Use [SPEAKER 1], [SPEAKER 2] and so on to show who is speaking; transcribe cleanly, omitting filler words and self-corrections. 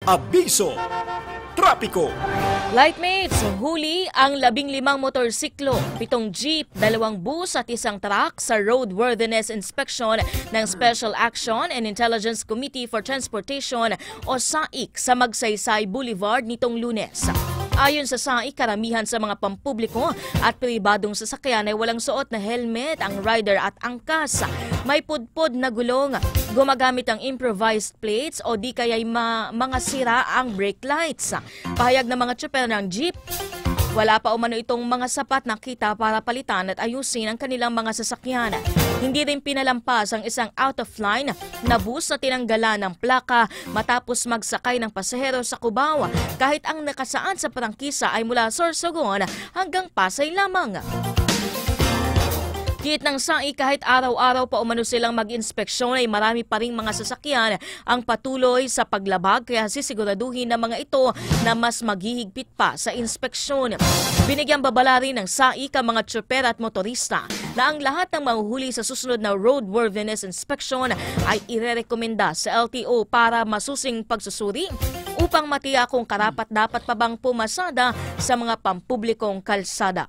[SPEAKER 1] Abiso, Trapiko.
[SPEAKER 2] Lightmates, huli ang 15 motorsiklo, 7 jeep, 2 bus at 1 truck sa roadworthiness inspection ng Special Action and Intelligence Committee for Transportation o SAIC sa Magsaysay Boulevard nitong Lunes. Ayon sa SAIC, karamihan sa mga pampubliko at pribadong sasakyan ay walang suot na helmet ang rider at angkas. May pudpod na gulong, gumagamit ang improvised plates o di kaya'y mga sira ang brake lights. Pahayag ng mga tsuper ng jeep, wala pa umano itong mga sapat na kita para palitan at ayusin ang kanilang mga sasakyan. Hindi rin pinalampas ang isang out-of-line na bus na tinanggalan ng plaka matapos magsakay ng pasahero sa Cubao kahit ang nakasaan sa prangkisa ay mula Sorsogon hanggang Pasay lamang. Git ng SAIC, kahit araw-araw pa umano silang mag-inspeksyon ay marami pa ring mga sasakyan ang patuloy sa paglabag kaya sisiguraduhin ng mga ito na mas maghihigpit pa sa inspeksyon. Binigyang babala rin ng SAIC ang mga tsuper at motorista na ang lahat ng mahuhuli sa susunod na roadworthiness inspection ay irerekomenda sa LTO para masusing pagsusuri upang matiyak kung karapat-dapat pa bang pumasada sa mga pampublikong kalsada.